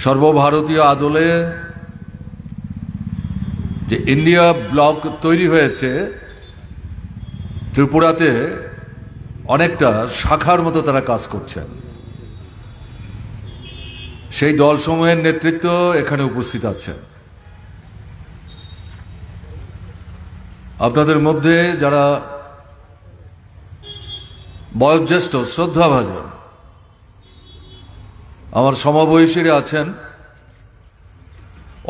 সর্বভারতীয় আদলে যে ইন্ডিয়া ব্লক তৈরি হয়েছে ত্রিপুরাতে অনেকটা শাখার মতো তারা কাজ করছেন। সেই দলসমূহের নেতৃত্ব এখানে উপস্থিত আছেন। আপনাদের মধ্যে যারা বয়োজ্যেষ্ঠ শ্রদ্ধাভাজন আমার সমবয়সীরা আছেন,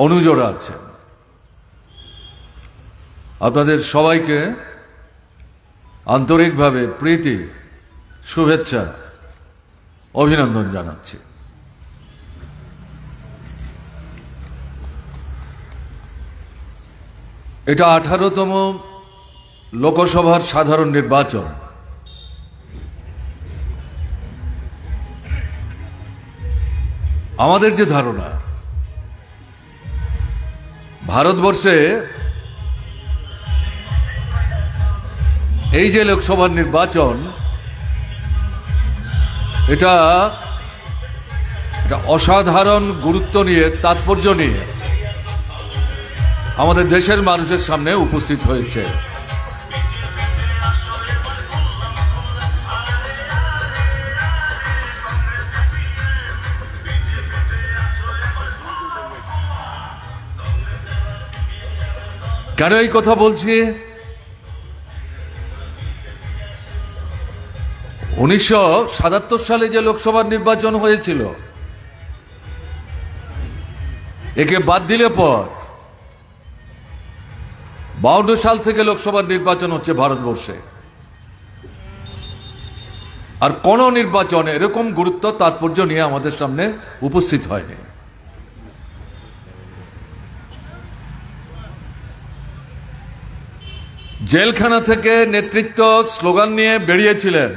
অনুজরা আছেন, আপনাদের সবাইকে আন্তরিকভাবে প্রীতি, শুভেচ্ছা, অভিনন্দন জানাচ্ছি। এটা 18তম লোকসভার সাধারণ নির্বাচন। আমাদের যে ধারণা, ভারতবর্ষে এই যে লোকসভার নির্বাচন, এটা অসাধারণ গুরুত্ব নিয়ে, তাৎপর্য নিয়ে আমাদের দেশের মানুষের সামনে উপস্থিত হয়েছে। কেন এই কথা বলছি? 1977 সালে যে লোকসভার নির্বাচন হয়েছিল, একে বাদ দিলে পর 52 সাল থেকে লোকসভার নির্বাচন হচ্ছে ভারতবর্ষে। আর কোন নির্বাচনে এরকম গুরুত্ব, তাৎপর্য নিয়ে আমাদের সামনে উপস্থিত হয়নি। জেলখানা থেকে নেতৃত্ব স্লোগান নিয়ে বেরিয়েছিলেন,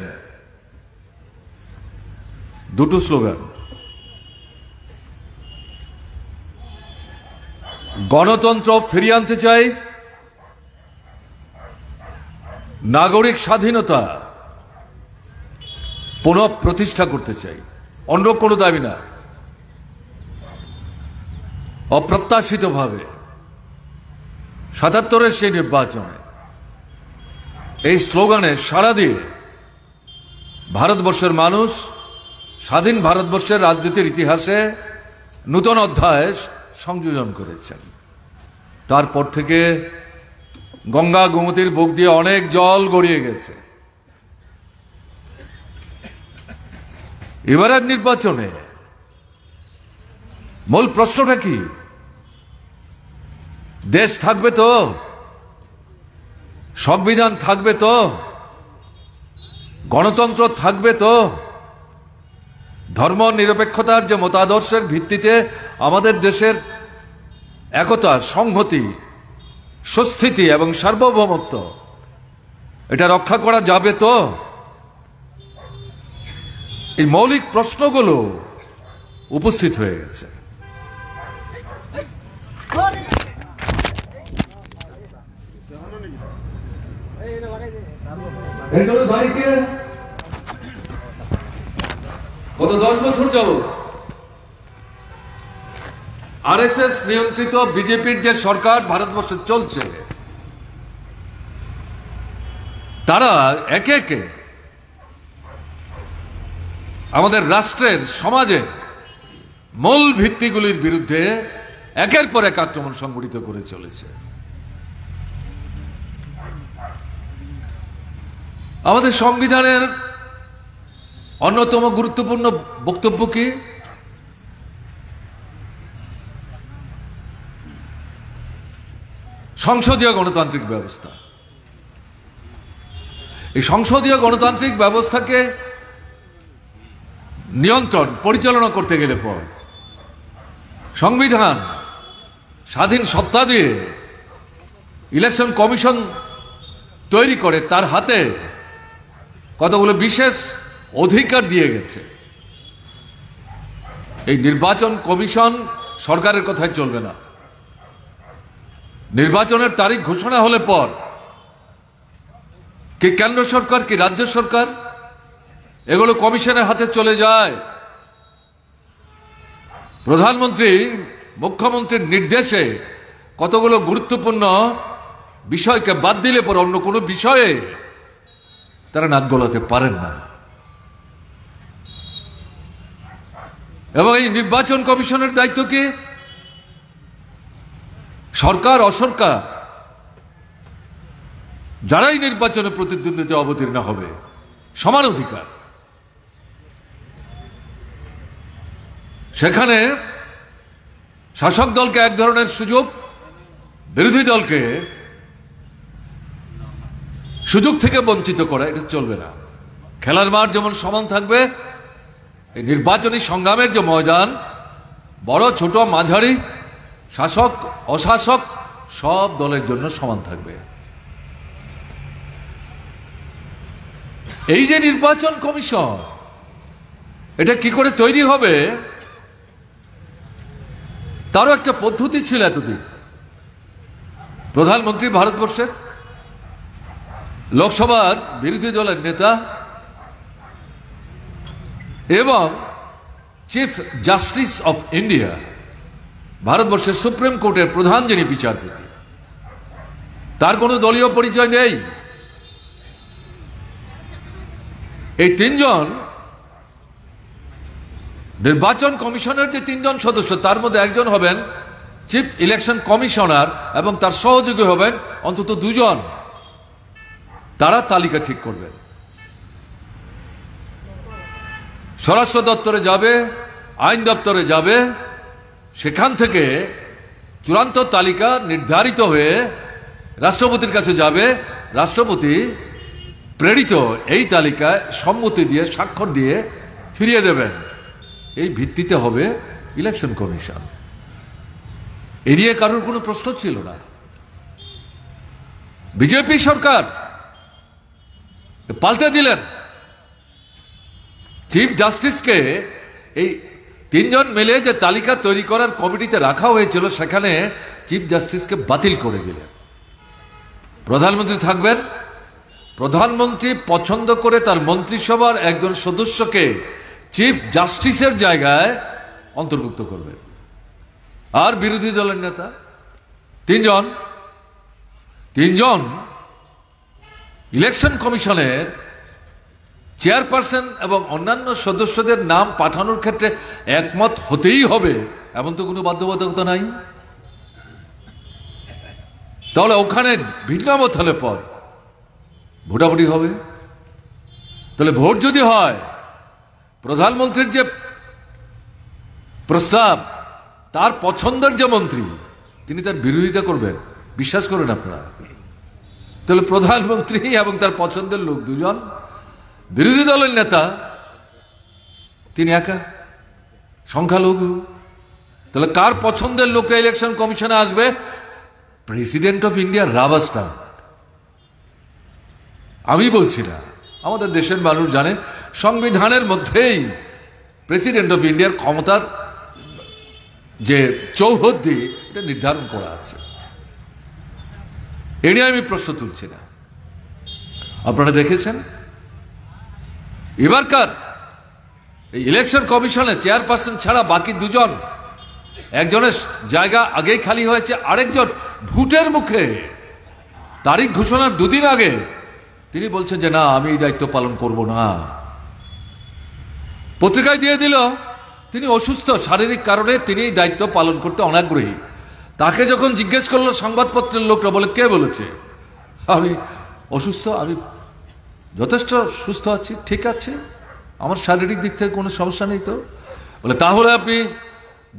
দুটো স্লোগান: গণতন্ত্র ফিরিয়ে আনতে চাই, নাগরিক স্বাধীনতা পুনঃ প্রতিষ্ঠা করতে চাই। অন্য কোনো দাবি না। অপ্রত্যাশিতভাবে 77-এর সেই নির্বাচনে এই স্লোগানে সাড়া দিয়ে ভারতবর্ষের মানুষ স্বাধীন ভারতবর্ষের রাজনীতির ইতিহাসে নূতন অধ্যায় সংযোজন করেছেন। তারপর থেকে গঙ্গা গোমতীর বুক দিয়ে অনেক জল গড়িয়ে গেছে। এবারের নির্বাচনে মূল প্রশ্নটা কি? দেশ থাকবে তো? সংবিধান থাকবে তো? গণতন্ত্র থাকবে তো? ধর্ম নিরপেক্ষতার যে মতাদর্শের ভিত্তিতে আমাদের দেশের একতা, সংহতি, সুস্থিতি এবং সার্বভৌমত্ব, এটা রক্ষা করা যাবে তো? এই মৌলিক প্রশ্নগুলো উপস্থিত হয়ে গেছে। গত 10 বছর যাবৎ আরএসএস নিয়ন্ত্রিত বিজেপির যে সরকার ভারতবর্ষে চলছে, তারা একে একে আমাদের রাষ্ট্রের, সমাজের মূল ভিত্তিগুলির বিরুদ্ধে একের পর এক আক্রমণ সংঘটিত করে চলেছে। আমাদের সংবিধানের অন্যতম গুরুত্বপূর্ণ বক্তব্য কি? সংসদীয় গণতান্ত্রিক ব্যবস্থা। এই সংসদীয় গণতান্ত্রিক ব্যবস্থাকে নিয়ন্ত্রণ, পরিচালনা করতে গেলে পর সংবিধান স্বাধীন সত্তা দিয়ে ইলেকশন কমিশন তৈরি করে তার হাতে কতগুলো বিশেষ অধিকার দিয়ে গেছে। এই নির্বাচন কমিশন সরকারের কথায় চলবে না। নির্বাচনের তারিখ ঘোষণা হলে পর কি কেন্দ্র সরকার, কি রাজ্য সরকার, এগুলো কমিশনের হাতে চলে যায়। প্রধানমন্ত্রী মুখ্যমন্ত্রীর নির্দেশে কতগুলো গুরুত্বপূর্ণ বিষয়কে বাদ দিলে পর অন্য কোনো বিষয়ে তারা নাক গলাতে পারেন না। এবং এই নির্বাচন কমিশনের দায়িত্ব কি? সরকার অসরকার যারাই নির্বাচনে প্রতিদ্বন্দ্বিতা অবতীর্ণ হবে সমান অধিকার। সেখানে শাসক দলকে এক ধরনের সুযোগ, বিরোধী দলকে সুযোগ থেকে বঞ্চিত করা, এটা চলবে না। খেলার মাঠ যেমন সমান থাকবে, এই নির্বাচনী সংগ্রামের যে ময়দান বড় ছোট মাঝারি শাসক অশাসক সব দলের জন্য সমান থাকবে। এই যে নির্বাচন কমিশন, এটা কি করে তৈরি হবে তারও একটা পদ্ধতি ছিল এতদিন। প্রধানমন্ত্রী ভারতবর্ষের, লোকসভার বিরোধী দলের নেতা এবং চিফ জাস্টিস অফ ইন্ডিয়া, ভারতবর্ষের সুপ্রিম কোর্টের প্রধান যিনি বিচারপতি, তার কোনো দলীয় পরিচয় নেই। এই তিনজন নির্বাচন কমিশনের যে তিনজন সদস্য, তার মধ্যে একজন হবেন চিফ ইলেকশন কমিশনার এবং তার সহযোগী হবেন অন্তত দুজন। তারা তালিকা ঠিক করবেন, স্বরাষ্ট্র দপ্তরে যাবে, আইন দপ্তরে যাবে, সেখান থেকে চূড়ান্ত তালিকা নির্ধারিত হয়ে রাষ্ট্রপতির কাছে যাবে। রাষ্ট্রপতি প্রেরিত এই তালিকায় সম্মতি দিয়ে স্বাক্ষর দিয়ে ফিরিয়ে দেবেন। এই ভিত্তিতে হবে ইলেকশন কমিশন। এ নিয়ে কারোর কোনো প্রশ্ন ছিল না। বিজেপি সরকার পাল্টে দিলেন। চিফ জাস্টিসকে এই তিনজন মিলে যে তালিকা তৈরি করার কমিটিতে রাখা হয়েছিল, সেখানে চিফ জাস্টিসকে বাতিল করে দিলেন। প্রধানমন্ত্রী থাকবেন, প্রধানমন্ত্রী পছন্দ করে তার মন্ত্রিসভার একজন সদস্যকে চিফ জাস্টিসের জায়গায় অন্তর্ভুক্ত করবেন। আর বিরোধী দলের নেতা তিনজন ইলেকশন কমিশনের চেয়ারপারসন এবং অন্যান্য সদস্যদের নাম পাঠানোর ক্ষেত্রে একমত হতেই হবে, এমন তো কোনো বাধ্যবাধকতা নাই। তাহলে ওখানে ভিন্নমত হলে পর ভোটাভুটি হবে। তাহলে ভোট যদি হয়, প্রধানমন্ত্রীর যে প্রস্তাব, তার পছন্দের যে মন্ত্রী, তিনি তার বিরোধিতা করবেন, বিশ্বাস করেন আপনারা? তাহলে প্রধানমন্ত্রী এবং তার পছন্দের লোক দুজন, বিরোধী দলের নেতা তিনি একা, সংখ্যালঘু। তাহলে কার পছন্দের লোকরা ইলেকশন কমিশনে আসবে? প্রেসিডেন্ট অফ ইন্ডিয়ার রাবার স্টাম্প। আমি বলছি না, আমাদের দেশের মানুষ জানে সংবিধানের মধ্যেই প্রেসিডেন্ট অফ ইন্ডিয়ার ক্ষমতার যে চৌহদ্দি, এটা নির্ধারণ করা আছে। এ নিয়ে আমি প্রশ্ন তুলছি না। আপনারা দেখেছেন এবারকার এই ইলেকশন কমিশনে চেয়ারপারসন ছাড়া বাকি দুজন, একজনের জায়গা আগেই খালি হয়েছে, আরেকজন ভোটের মুখে তারিখ ঘোষণার দুদিন আগে তিনি বলছেন যে না, আমি এই দায়িত্ব পালন করব না। পত্রিকায় দিয়ে দিল তিনি অসুস্থ, শারীরিক কারণে তিনি এই দায়িত্ব পালন করতে অনাগ্রহী। তাকে যখন জিজ্ঞেস করলো সংবাদপত্রের লোকরা, বলে কে বলেছে আমি অসুস্থ? আমি যথেষ্ট সুস্থ আছি, ঠিক আছে, আমার শারীরিক দিক থেকে কোনো সমস্যা নেই। তো বলে তাহলে আপনি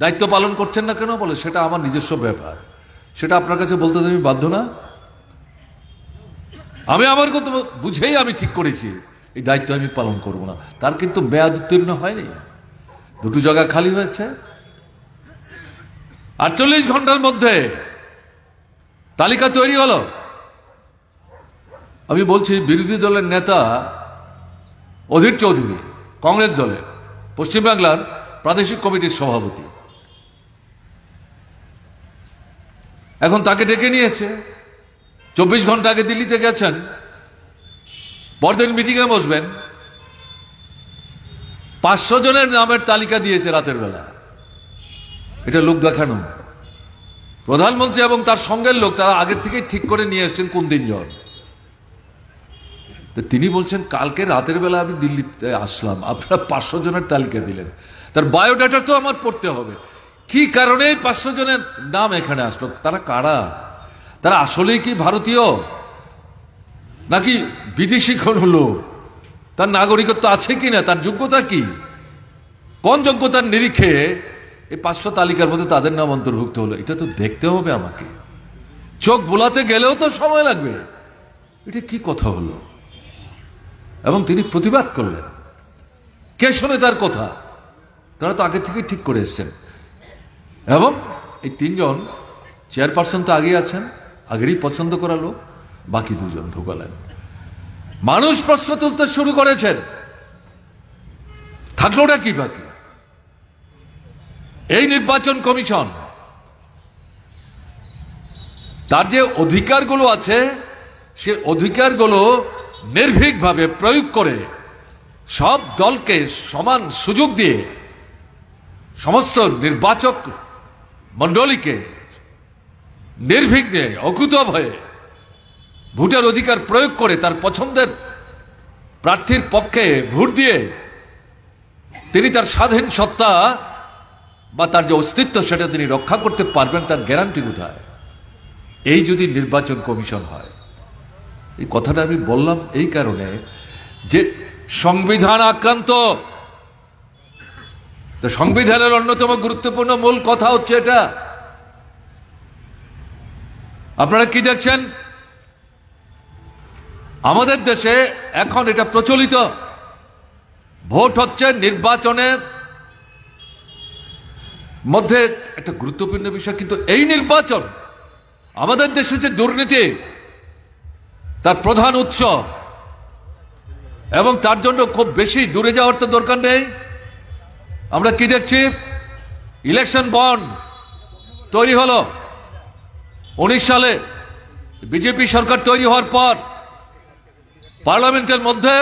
দায়িত্ব পালন করছেন না কেন? বলে সেটা আমার নিজস্ব ব্যাপার, সেটা আপনার কাছে বলতে আমি বাধ্য না। আমি আমার কথা বুঝেই আমি ঠিক করেছি এই দায়িত্ব আমি পালন করব না। তার কিন্তু মেয়াদ উত্তীর্ণ হয়নি, দুটো জায়গা খালি হয়েছে। 48 ঘন্টার মধ্যে তালিকা তৈরি হলো। আমি বলছি বিরোধী দলের নেতা অধীর চৌধুরী, কংগ্রেস দলের পশ্চিমবাংলার প্রাদেশিক কমিটির সভাপতি, এখন তাকে ডেকে নিয়েছে। 24 ঘন্টা আগে দিল্লিতে গেছেন, পরদিন মিটিংয়ে বসবেন। 500 জনের নামের তালিকা দিয়েছে রাতের বেলা। এটা লোক দেখানো। প্রধানমন্ত্রী এবং তার সঙ্গের লোক তারা আগের থেকে ঠিক করে নিয়ে এসছেন কোন দিন জন। তিনি বলছেন কালকে রাতের বেলা আমি দিল্লিতে আসলাম, আপনারা 500 জনের তালিকা দিলেন, তার বায়োডাটা তো আমার পড়তে হবে। কি কারণে 500 জনের নাম এখানে আসলো, তারা কারা, তারা আসলেই কি ভারতীয় নাকি বিদেশি কোন লোক, তার নাগরিকত্ব আছে কিনা, তার যোগ্যতা কি, কোন যোগ্যতার নিরিখে এই 500 তালিকার মধ্যে তাদের নাম অন্তর্ভুক্ত হলো, এটা তো দেখতে হবে আমাকে। চোখ বোলাতে গেলেও তো সময় লাগবে। এটা কি কথা হলো? এবং তিনি প্রতিবাদ করলেন। কে শোনে তার কথা? তারা তো আগে থেকে ঠিক করে এসছেন। এবং এই 3 জন চেয়ারপারসন তো আগেই আছেন, আগেরই পছন্দ করা লোক, বাকি 2 জন ঢুকালেন। মানুষ প্রশ্ন তুলতে শুরু করেছেন, থাকলোটা কি বাকি? এই নির্বাচন কমিশন তার যে অধিকারগুলো আছে সে অধিকারগুলো নির্ভীকভাবে প্রয়োগ করে সব দলকে সমান সুযোগ দিয়ে সমস্ত নির্বাচক মণ্ডলীকে নির্বিঘ্নে অকুতভয়ে ভোটের অধিকার প্রয়োগ করে তার পছন্দের প্রার্থীর পক্ষে ভোট দিয়ে তিনি তার স্বাধীন সত্তা বা তার যে অস্তিত্ব সেটা তিনি রক্ষা করতে পারবেন, তার গ্যারান্টি কোথায়? এই যদি নির্বাচন কমিশন হয়। এই কথাটা আমি বললাম এই কারণে যে সংবিধান আক্রান্ত। তো সংবিধানের অন্যতম গুরুত্বপূর্ণ মূল কথা হচ্ছে এটা। আপনারা কি দেখছেন? আমাদের দেশে এখন এটা প্রচলিত, ভোট হচ্ছে নির্বাচনের মধ্যে একটা গুরুত্বপূর্ণ বিষয়। কিন্তু এই নির্বাচন আমাদের দেশে যে দুর্নীতি তার প্রধান উৎস, এবং তার জন্য খুব বেশি দূরে যাওয়ার তো দরকার নেই। আমরা কি দেখছি? ইলেকশন বন্ড তৈরি হলো 19 সালে, বিজেপি সরকার তৈরি হওয়ার পর পার্লামেন্টের মধ্যে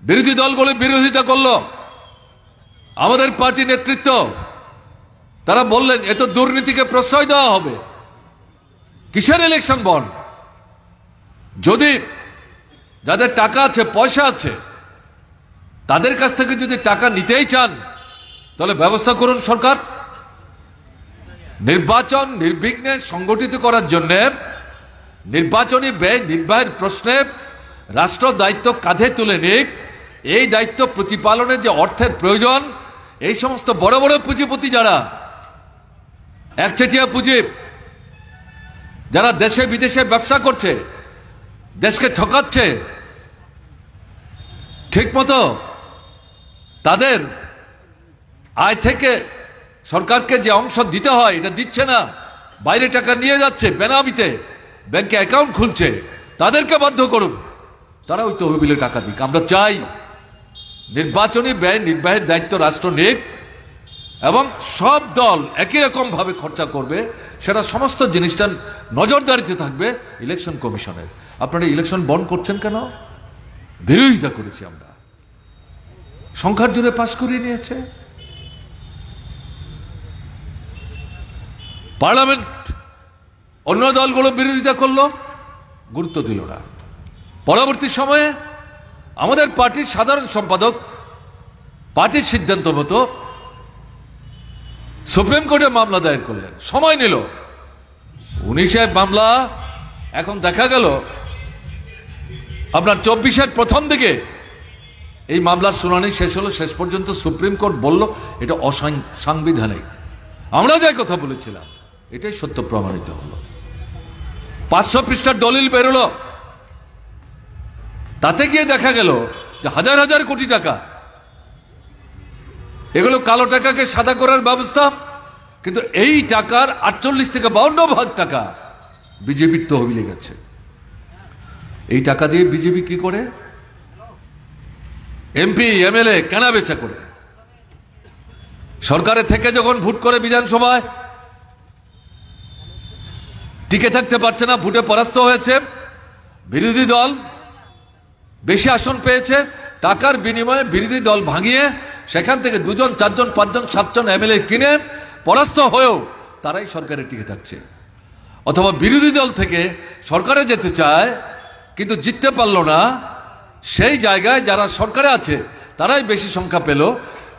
বিরোধী দলগুলো বিরোধিতা করলো। আমাদের পার্টি নেতৃত্ব তারা বললেন এত দুর্নীতিকে প্রশ্রয় দেওয়া হবে, কিসের ইলেকশন বন্ড? যদি যাদের টাকা আছে, পয়সা আছে, তাদের কাছ থেকে যদি টাকা নিতেই চান তাহলে ব্যবস্থা করুন সরকার। নির্বাচন নির্বিঘ্নে সংগঠিত করার জন্য নির্বাচনী ব্যয় নির্বাহের প্রশ্নে রাষ্ট্র দায়িত্ব কাঁধে তুলে নিক। এই দায়িত্ব প্রতিপালনের যে অর্থের প্রয়োজন, এই সমস্ত বড় বড় পুঁজিপতি যারা একচেটিয়া পুঁজি, যারা দেশে বিদেশে ব্যবসা করছে, দেশকে ঠকাচ্ছে, ঠিক মতো তাদের আয় থেকে সরকারকে যে অংশ দিতে হয় এটা দিচ্ছে না, বাইরে টাকা নিয়ে যাচ্ছে, বেনামিতে ব্যাংকে অ্যাকাউন্ট খুলছে, তাদেরকে বাধ্য করুন, তারা ওই তহবিলে টাকা দিক। আমরা চাই নির্বাচনী ব্যয় নির্বাহের দায়িত্ব রাষ্ট্র নিক এবং সব দল একই রকম ভাবে খরচা করবে, সেটা সমস্ত জিনিসটা নজরদারিতে থাকবে ইলেকশন কমিশনের। আপনারা ইলেকশন বন্ড করছেন কেন? বিরোধিতা করেছি আমরা, সংখ্যার জোরে পাশ করিয়ে নিয়েছে পার্লামেন্ট। অন্য দলগুলো বিরোধিতা করলো, গুরুত্ব দিল না। পরবর্তী সময়ে আমাদের পার্টির সাধারণ সম্পাদক পার্টির সিদ্ধান্ত মতো সুপ্রিম কোর্টে মামলা দায়ের করলেন, সময় নিল। 19 মামলা, এখন দেখা গেল আপনার 24-এর প্রথম দিকে এই মামলার শুনানি শেষ হলো। শেষ পর্যন্ত সুপ্রিম কোর্ট বলল এটা অসাংবিধানিক। আমরা যাই কথা বলেছিলাম এটাই সত্য প্রমাণিত হলো। 500 পৃষ্ঠার দলিল বেরোলো, তাতে গিয়ে দেখা গেল যে হাজার হাজার কোটি টাকা, এগুলো কালো টাকাকে সাদা করার ব্যবস্থা। কিন্তু এই টাকার 48 থেকে 52% টাকা বিজেপির তহবিলে গেছে। এই টাকা দিয়ে বিজেপি কি করে? এমপি এমএলএ কেনা বেচা করে, সরকারে থেকে যখন ভোট করে বিধানসভায় টিকে থাকতে পারছে না, ভোটে পরাস্ত হয়েছে, বিরোধী দল বেশি আসন পেয়েছে, টাকার বিনিময়ে বিরোধী দল ভাঙিয়ে সেখান থেকে 2 জন 4 জন 5 জন 7 জন এমএলএ কিনে পরাস্ত হয়েও তারাই সরকারে টিকে থাকছে, অথবা বিরোধী দল থেকে সরকারে যেতে চায় কিন্তু জিততে পারল না, সেই জায়গায় যারা সরকারে আছে তারাই বেশি সংখ্যা পেল,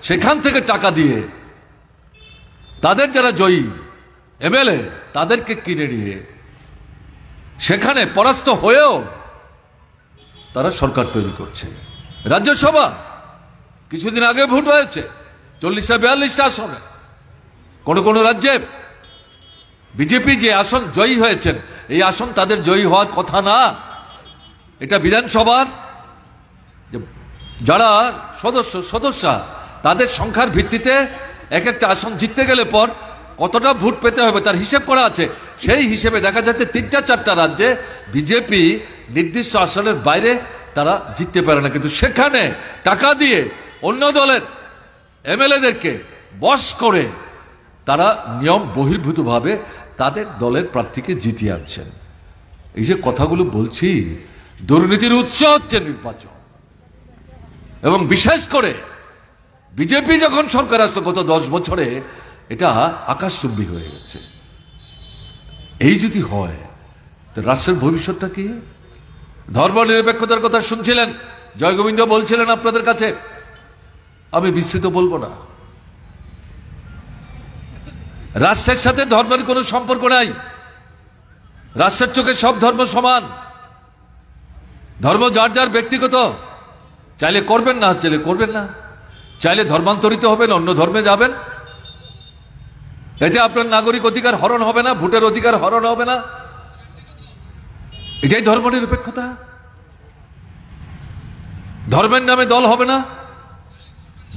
সেখান থেকে টাকা দিয়ে তাদের যারা জয়ী এমএলএ তাদেরকে কিনে নিয়ে সেখানে পরাস্ত হয়েও তারা সরকার তৈরি করছে। রাজ্যসভা কিছুদিন আগে ভোট হয়েছে 40-42টা আসনে। কোন কোন রাজ্যে বিজেপি যে আসন জয়ী হয়েছেন, এই আসন তাদের জয়ী হওয়ার কথা না। এটা বিধানসভার যারা সদস্যা তাদের সংখ্যার ভিত্তিতে এক একটা আসন জিততে গেলে পর কতটা ভোট পেতে হবে তার হিসেব করা আছে। সেই হিসেবে দেখা যাচ্ছে 3-4টা রাজ্যে বিজেপি নির্দিষ্ট আসনের বাইরে তারা জিততে পারে না, কিন্তু সেখানে টাকা দিয়ে অন্য দলের এমএলএদেরকে বশ করে তারা নিয়ম বহির্ভূতভাবে তাদের দলের প্রার্থীকে জিতিয়ে আনছেন। এই যে কথাগুলো বলছি, দুর্নীতির উৎস হচ্ছে নির্বাচন, এবং বিশেষ করে বিজেপি যখন সরকার আসলো গত 10 বছরে এটা আকাশচুম্বী হয়ে গেছে। এই যদি হয় তো রাষ্ট্রের ভবিষ্যৎটা কি? ধর্ম নিরপেক্ষতার কথা শুনছিলেন, জয়গোবিন্দ বলছিলেন আপনাদের কাছে, আমি বিস্তৃত বলবো না। রাষ্ট্রের সাথে ধর্মের কোনো সম্পর্ক নাই। রাষ্ট্রের চোখে সব ধর্ম সমান। ধর্ম যার যার ব্যক্তিগত, চাইলে করবেন না, চাইলে করবেন না, চাইলে ধর্মান্তরিত হবেন, অন্য ধর্মে যাবেন, এতে আপনার নাগরিক অধিকার হরণ হবে না, ভোটের অধিকার হরণ হবে না। এটাই ধর্ম নিরপেক্ষতা। ধর্মের নামে দল হবে না,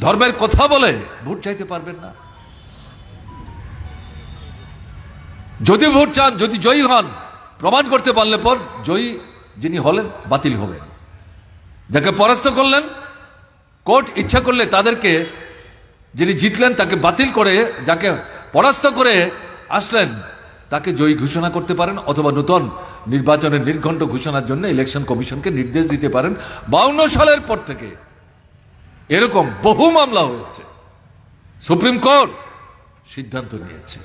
ধর্মের কথা বলে ভোট চাইতে পারবেন না। যদি ভোট চান, যদি জয়ী হন, প্রমাণ করতে পারলে পর জয়ী যিনি হলেন বাতিল হবেন। যাকে পরাস্ত করলেন কোর্ট ইচ্ছা করলে তাদেরকে, যিনি জিতলেন তাকে বাতিল করে যাকে পরাস্ত করে আসলেন তাকে জয়ী ঘোষণা করতে পারেন, অথবা নতুন নির্বাচনের নির্ঘণ্ট ঘোষণার জন্য ইলেকশন কমিশনকে নির্দেশ দিতে পারেন। 52 সালের পর থেকে এরকম বহু মামলা হয়েছে, সুপ্রিম কোর্ট সিদ্ধান্ত নিয়েছে।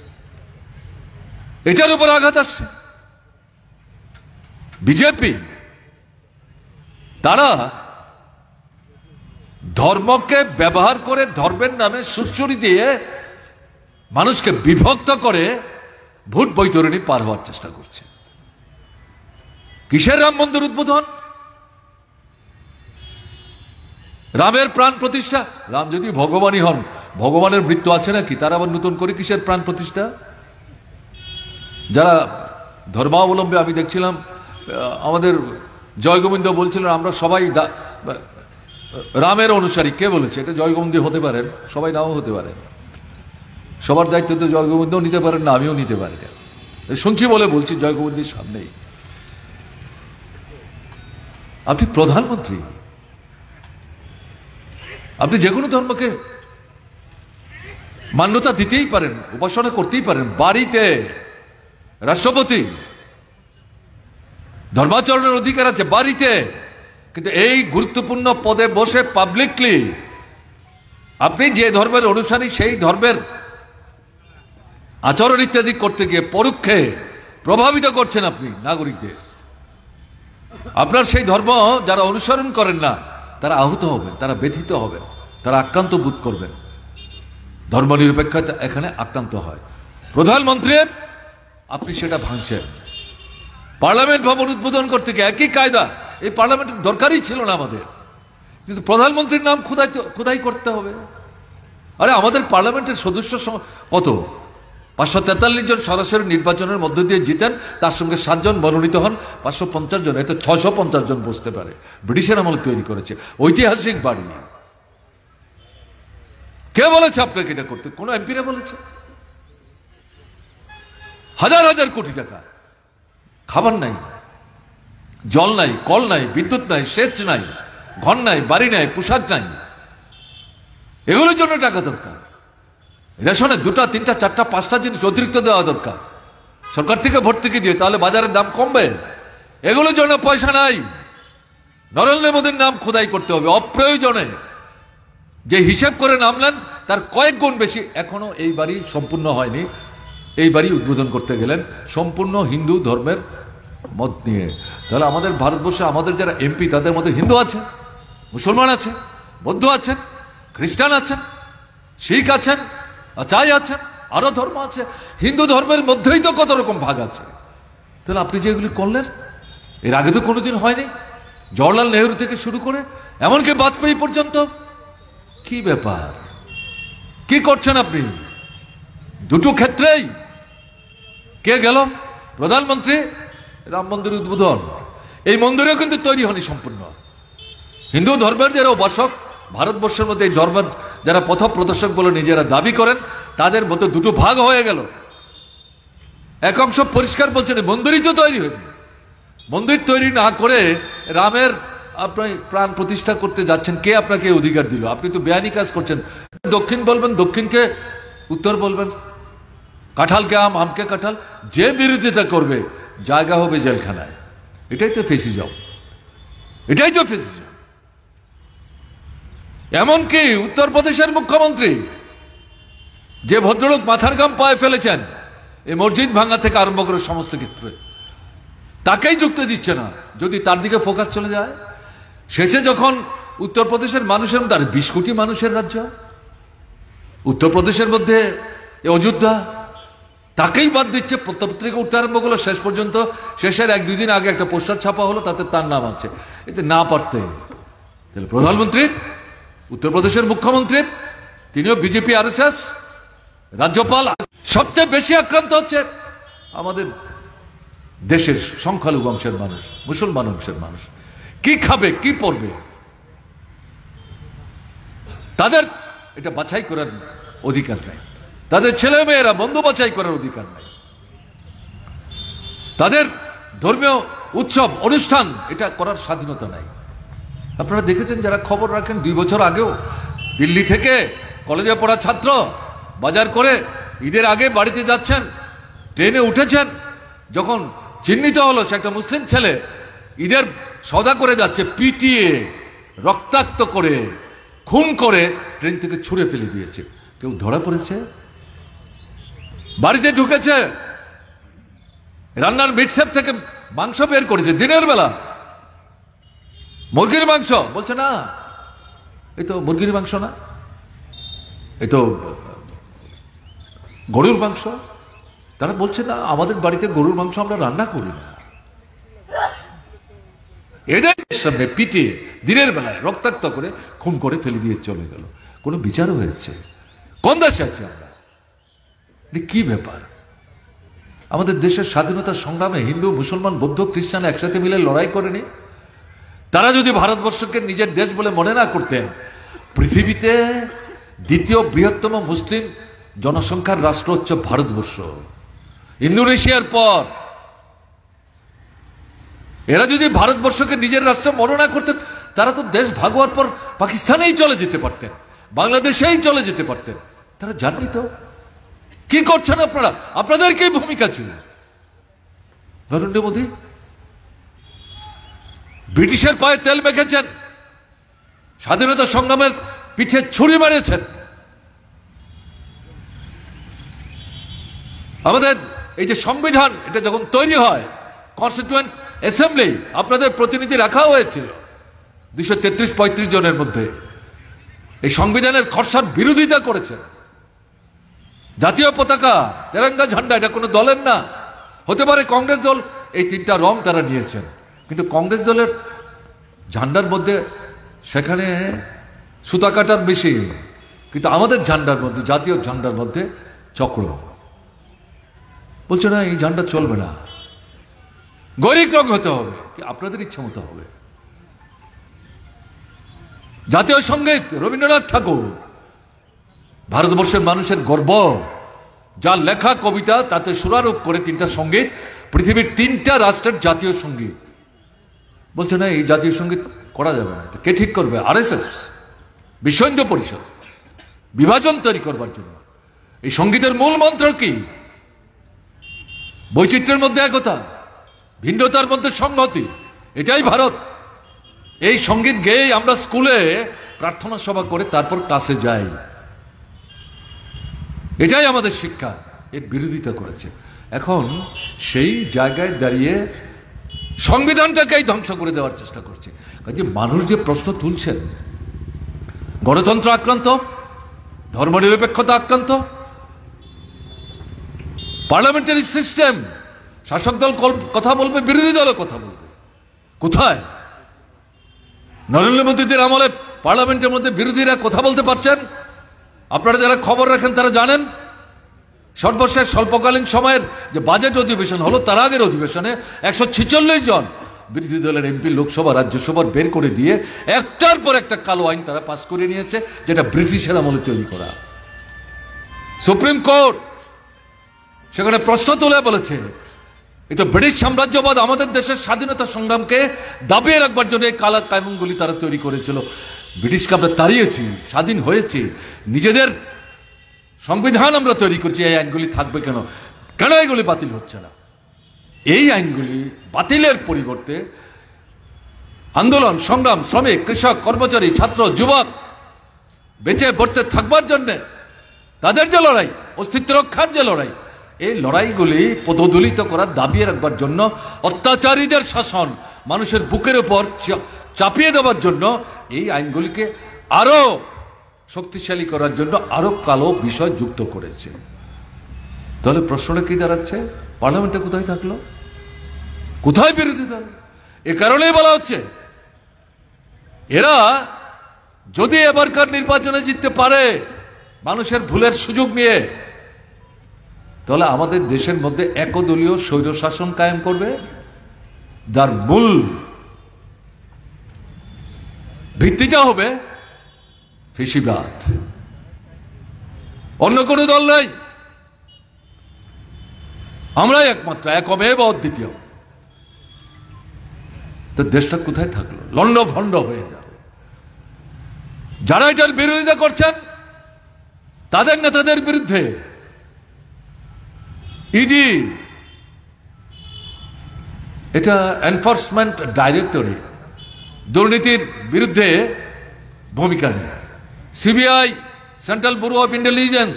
এটার উপর আঘাত আসছে। বিজেপি তারা ধর্মকে ব্যবহার করে ধর্মের নামে সুশ্রুতি দিয়ে মানুষকে বিভক্ত করে ভোট বৈতরণী পার হওয়ার চেষ্টা করছে। কিসের রাম মন্দির উদ্বোধন? রামের প্রাণ প্রতিষ্ঠা। রাম যদি ভগবানই হন, ভগবানের মৃত্যু আছে নাকি? তারা আবার নতুন করে কিসের প্রাণ প্রতিষ্ঠা? যারা ধর্মাবলম্বী, আমি দেখছিলাম আমাদের জয়গোবিন্দ বলছিলেন আমরা সবাই রামের অনুসারী। কে বলেছে? এটা জয়গোবিন্দ হতে পারেন, সবাই নাও হতে পারেন। সবার দায়িত্ব তো জয়গোবিন্দও নিতে পারেন না, আমিও নিতে পারি না। শুনছি বলে বলছি, জয়গোবিন্দের সামনেই। আপনি প্রধানমন্ত্রী, আপনি যে কোনো ধর্মকে মান্যতা দিতেই পারেন, উপাসনা করতেই পারেন। বাড়িতে রাষ্ট্রপতি ধর্মাচরণের অধিকার আছে বাড়িতে, কিন্তু এই গুরুত্বপূর্ণ পদে বসে পাবলিকলি আপনি যে ধর্মের অনুসারী সেই ধর্মের আচরণ ইত্যাদি করতে গিয়ে পরোক্ষে প্রভাবিত করছেন আপনি নাগরিকদের। আপনার সেই ধর্ম যারা অনুসরণ করেন না তারা আহত হবেন, তারা ব্যথিত হবেন, তারা আক্রান্ত বোধ করবেন। ধর্ম নিরপেক্ষতা এখানে আক্রান্ত হয়। প্রধানমন্ত্রী আপনি সেটা ভাঙছেন। পার্লামেন্ট ভবন উদ্বোধন করতে গিয়ে একই কায়দা, এই পার্লামেন্টের দরকারই ছিল না আমাদের, কিন্তু প্রধানমন্ত্রীর নাম খোদাই করতে হবে। আরে আমাদের পার্লামেন্টের সদস্য কত? 543 জন সরাসরি নির্বাচনের মধ্য দিয়ে জিতেন, তার সঙ্গে 7 জন মনোনীত হন, 550 জন, এতে 650 জন বসতে পারে। ব্রিটিশের আমলে তৈরি করেছে, ঐতিহাসিক বাড়ি। কে বলেছে আপনাকে এটা করতে? কোন এমপিরা বলেছে? হাজার হাজার কোটি টাকা, খাবার নাই, জল নাই, কল নাই, বিদ্যুৎ নাই, সেচ নাই, ঘর নাই, বাড়ি নাই, পোশাক নাই, এগুলোর জন্য টাকা দরকার। রেশনে 2টা 3টা 4টা 5টা জিনিস অতিরিক্ত দেওয়া দরকার সরকার থেকে ভর্তুকি দিয়ে, তাহলে বাজারের দাম কমবে। এগুলোর জন্য পয়সা নাই। নরেন্দ্র মোদীর নাম খোদাই করতে হবে অপ্রয়োজনে। যে হিসাব করে নামলেন তার কয়েক গুণ বেশি। এখনো এই বাড়ি সম্পূর্ণ হয়নি, এই বাড়ি উদ্বোধন করতে গেলেন সম্পূর্ণ হিন্দু ধর্মের মত নিয়ে। তাহলে আমাদের ভারতবর্ষে আমাদের যারা এমপি তাদের মধ্যে হিন্দু আছে, মুসলমান আছে, বৌদ্ধ আছেন, খ্রিস্টান আছেন, শিখ আছেন, আচাই আছেন, আরো ধর্ম আছে। হিন্দু ধর্মের মধ্যেই তো কত রকম ভাগ আছে। তাহলে আপনি যেগুলি করলেন এর আগে তো কোনোদিন হয়নি, জওয়াহরলাল নেহরু থেকে শুরু করে এমনকি বাজপেয়ী পর্যন্ত। কি ব্যাপার, কি করছেন আপনি? দুটো ক্ষেত্রেই কে গেল? প্রধানমন্ত্রী রাম মন্দির উদ্বোধন, এই মন্দিরেও কিন্তু তৈরি হয়নি সম্পূর্ণ। হিন্দু ধর্মের যারা উপাসক ভারতবর্ষের মধ্যে, এই ধর্মের যারা পথ প্রদর্শক বলে নিজেরা দাবি করেন, তাদের মধ্যে দুটো ভাগ হয়ে গেল। এক অংশ পরিষ্কার বলছেন মন্দিরই তো তৈরি হয়নি। মন্দির তৈরি না করে রামের আপনি প্রাণ প্রতিষ্ঠা করতে যাচ্ছেন, কে আপনাকে অধিকার দিল? আপনি তো বেআইনি কাজ করছেন। দক্ষিণ বলবেন, দক্ষিণকে উত্তর বলবেন, কাঁঠালকে আম, আমকে কাঁঠাল। যে বিরোধিতা করবে জায়গা হবে জেলখানায়। এটাই তো ফেসিজম, এটাই তো ফেসিজম। এমনকি উত্তরপ্রদেশের মুখ্যমন্ত্রী যে ভদ্রলোক মাথার ঘাম পায়ে ফেলেছেন এই মসজিদ ভাঙা থেকে আরম্ভ করে সমস্ত ক্ষেত্রে, তাকেই যুক্তি দিচ্ছে না। যদি তার দিকে ফোকাস চলে যায়, শেষে যখন উত্তরপ্রদেশের মানুষের মধ্যে, আর 20 কোটি মানুষের রাজ্য উত্তরপ্রদেশের মধ্যে অযোধ্যা, তাকেই বাদ দিচ্ছে। পত্রিকা উঠতে আরম্ভ করলো, শেষ পর্যন্ত শেষের 1-2 দিন আগে একটা পোস্টার ছাপা হলো, তাতে তার নাম আছে। এতে না পারতে তাহলে প্রধানমন্ত্রী, উত্তরপ্রদেশের মুখ্যমন্ত্রী, তিনিও বিজেপি আরএসএস, রাজ্যপাল। সবচেয়ে বেশি আক্রান্ত হচ্ছে আমাদের দেশের সংখ্যালঘু অংশের মানুষ, মুসলমান অংশের মানুষ। কি খাবে, কি পড়বে? তাদের এটা বাছাই করার অধিকার নেই, তাদের ছেলে মেয়েরা বন্ধু বাছাই করার অধিকার নেই, তাদের ধর্মীয় উৎসব অনুষ্ঠান এটা করার স্বাধীনতা নাই। আপনারা দেখেছেন যারা খবর রাখেন, 2 বছর আগেও দিল্লি থেকে কলেজে পড়া ছাত্র বাজার করে ঈদের আগে বাড়িতে যাচ্ছেন, ট্রেনে উঠেছেন, যখন চিহ্নিত হলো সে একটা মুসলিম ছেলে, ঈদের সওদা করে যাচ্ছে, পিটিয়ে রক্তাক্ত করে খুন করে ট্রেন থেকে ছুঁড়ে ফেলে দিয়েছে। কেউ ধরা পড়েছে? বাড়িতে ঢুকেছে, রান্নার মিটসেপ থেকে মাংস বের করেছে দিনের বেলা, মুরগির মাংস। বলছে না, এই তো মুরগির মাংস না, এই তো গরুর মাংস। তারা বলছে না, আমাদের বাড়িতে গরুর মাংস আমরা রান্না করি না। এদের সামনে পিটিয়ে দিনের বেলায় রক্তাক্ত করে খুন করে ফেলে দিয়ে চলে গেল। কোনো বিচারও হয়েছে? কোন দেশে আছি আমরা? কি ব্যাপার? আমাদের দেশের স্বাধীনতা সংগ্রামে হিন্দু, মুসলমান, বৌদ্ধ, খ্রিস্টান একসাথে মিলে লড়াই করেনি? তারা যদি ভারতবর্ষকে নিজের দেশ বলে মনে না করতেন, পৃথিবীতে দ্বিতীয় বৃহত্তম মুসলিম জনসংখ্যার রাষ্ট্র হচ্ছে ভারতবর্ষ, ইন্দোনেশিয়ার পর। এরা যদি ভারতবর্ষকে নিজের রাষ্ট্র মনে না করতেন, তারা তো দেশ ভাগ হওয়ার পর পাকিস্তানেই চলে যেতে পারতেন, বাংলাদেশেই চলে যেতে পারতেন। তারা জানি তো কি করছেন আপনারা? আপনাদের কি ভূমিকা ছিল? নরেন্দ্র মোদী ব্রিটিশের পায়ে তেল মেখেছেন, স্বাধীনতা সংগ্রামের পিঠে ছুরি মারেছেন। আমাদের এই যে সংবিধান, এটা যখন তৈরি হয়, কনস্টিটিউয়েন্ট অ্যাসেম্বলি আপনাদের প্রতিনিধি রাখা হয়েছিল 233-35 জনের মধ্যে। এই সংবিধানের খসড়ার বিরোধিতা করেছেন। জাতীয় পতাকা, তেরঙ্গা ঝান্ডা, এটা কোনো দলের না। হতে পারে কংগ্রেস দল, এই 3টা রং তারা নিয়েছেন, কিন্তু কংগ্রেস দলের ঝান্ডার মধ্যে সেখানে সুতা কাটার বেশি, কিন্তু আমাদের ঝান্ডার মধ্যে, জাতীয় ঝান্ডার মধ্যে চক্র। বলছে না, এই ঝান্ডা চলবে না, গৈরিক রং হতে হবে, কি আপনাদের ইচ্ছা মতো হবে। জাতীয় সঙ্গীত রবীন্দ্রনাথ ঠাকুর, ভারতবর্ষের মানুষের গর্ব, যার লেখা কবিতা তাতে সুরারোপ করে 3টা সঙ্গীত, পৃথিবীর 3টা রাষ্ট্রের জাতীয় সঙ্গীত। বলছে না, এই জাতীয় সঙ্গীত করা যাবে না। কে ঠিক করবে? আরএসএস, বিশ্ব হিন্দু পরিষদ, বিভাজন তৈরি করবার জন্য। এই সঙ্গীতের মূল মন্ত্র কি? বৈচিত্র্যের মধ্যে একতা, ভিন্নতার মধ্যে সংহতি। এটাই ভারত। এই সঙ্গীত গেয়ে আমরা স্কুলে প্রার্থনা সভা করে তারপর ক্লাসে যাই। এটাই আমাদের শিক্ষা। এর বিরোধিতা করেছে। এখন সেই জায়গায় দাঁড়িয়ে সংবিধানটাকেই ধ্বংস করে দেওয়ার চেষ্টা করছে। কাজে মানুষ যে প্রশ্ন তুলছেন, গণতন্ত্র আক্রান্ত, ধর্মনিরপেক্ষতা আক্রান্ত, পার্লামেন্টারি সিস্টেম, শাসক দল কথা বলবে, বিরোধী দলও কথা বলবে। কোথায় নরেন্দ্র মোদীদের আমলে পার্লামেন্টের মধ্যে বিরোধীরা কথা বলতে পারছেন? আপনারা যারা খবর রাখেন তারা জানেন, সর্বশেষ স্বল্পকালীন সময়ের যে বাজেট অধিবেশন হলো, তার আগের অধিবেশনে 146 জন বিরোধী দলের এমপি লোকসভা রাজ্যসভার বের করে দিয়ে একটার পর একটা কালো আইন তারা পাস করে নিয়েছে, যেটা ব্রিটিশের আমলে তৈরি করা। সুপ্রিম কোর্ট সেখানে প্রশ্ন তুলে বলেছে, এটা ব্রিটিশ সাম্রাজ্যবাদ আমাদের দেশের স্বাধীনতা সংগ্রামকে দাবিয়ে রাখবার জন্য এই কালা কানুনগুলি তারা তৈরি করেছিল। ব্রিটিশকে আমরা তাড়িয়েছি, স্বাধীন হয়েছি, নিজেদের সংবিধান আমরা তৈরি করছি, এই আইনগুলি থাকবে কেন? কেন এগুলি বাতিল হচ্ছে না? এই আইনগুলি বাতিলের পরিবর্তে আন্দোলন, সংগ্রাম, শ্রমিক, কৃষক, কর্মচারী, ছাত্র, যুবক বেঁচে পড়তে থাকবার জন্য তাদের যে লড়াই, অস্তিত্ব রক্ষার যে লড়াই, এই লড়াইগুলি পদদলিত করার দাবিয়ে রাখবার জন্য, অত্যাচারীদের শাসন মানুষের বুকের উপর চাপিয়ে দেওয়ার জন্য এই আইনগুলিকে আরো শক্তিশালী করার জন্য আরো কালো বিষয় যুক্ত করেছে। তাহলে প্রশ্নটা কি দাঁড়াচ্ছে? পার্লামেন্টে কোথায় থাকলো? কোথায় বিরোধী দল? এ কারণেই বলা হচ্ছে, এরা যদি এবারকার নির্বাচনে জিততে পারে মানুষের ভুলের সুযোগ নিয়ে, তাহলে আমাদের দেশের মধ্যে একদলীয় স্বৈরশাসন কায়েম করবে, যার মূল ভিত্তিটা হবে ফেসিবাদ। অন্য কোন দল নাই, আমরাই একমাত্র, একমেব অদ্বিতীয়। তো দেশটা কোথায় থাকলো? লন্ডভন্ড হয়ে যাবে। যারা এটার বিরোধিতা করছেন তাদের নেতাদের বিরুদ্ধে ইডি, এটা এনফোর্সমেন্ট ডাইরেক্টরেট, দুর্নীতির বিরুদ্ধে ভূমিকা নেয়। CBI, central bureau of intelligence,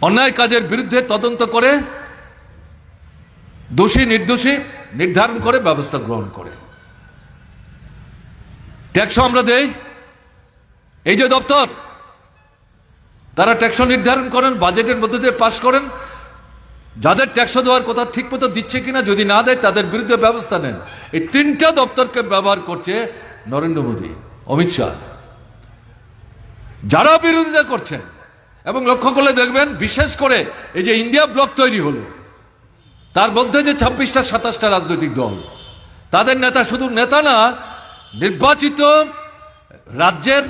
অন্যায় কাজের বিরুদ্ধে তদন্ত করে দোষী নির্দোষী নির্ধারণ করে ব্যবস্থা গ্রহণ করে। ট্যাক্স আমরা দেই, এই যে দপ্তর, তারা ট্যাক্স নির্ধারণ করেন, বাজেটের মধ্যে দিয়ে পাশ করেন, যাদের ট্যাক্স দেওয়ার কথা ঠিক মতো দিচ্ছে কিনা, যদি না দেয় তাদের বিরুদ্ধে ব্যবস্থা নেন। এই তিনটা দপ্তরকে ব্যবহার করছে নরেন্দ্র মোদী, অমিত শাহ। যারা বিরোধিতা করছেন, এবং লক্ষ্য করলে দেখবেন, বিশেষ করে এই যে ইন্ডিয়া ব্লক তৈরি হলো, তার মধ্যে যে 26টা 27টা রাজনৈতিক দল, তাদের নেতা শুধু নেতা না, নির্বাচিত রাজ্যের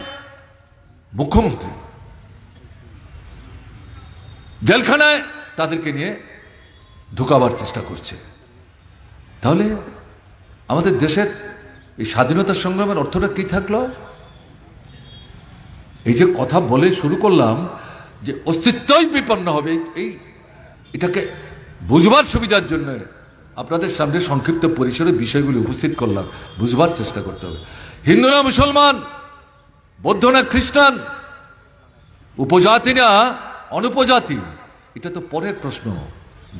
মুখ্যমন্ত্রী, জেলখানায় তাদেরকে নিয়ে ঢুকাবার চেষ্টা করছে। তাহলে আমাদের দেশের এই স্বাধীনতা সংগ্রামের অর্থটা কি থাকলো? এই যে কথা বলে শুরু করলাম যে অস্তিত্বই বিপন্ন হবে, এটাকে বুঝবার সুবিধার জন্য আপনাদের সামনে সংক্ষিপ্ত পরিসরে বিষয়গুলি উপস্থিত করলাম। বুঝবার চেষ্টা করতে হবে। হিন্দু না মুসলমান, বৌদ্ধ না খ্রিস্টান, উপজাতি না অনুপজাতি, এটা তো পরের প্রশ্ন।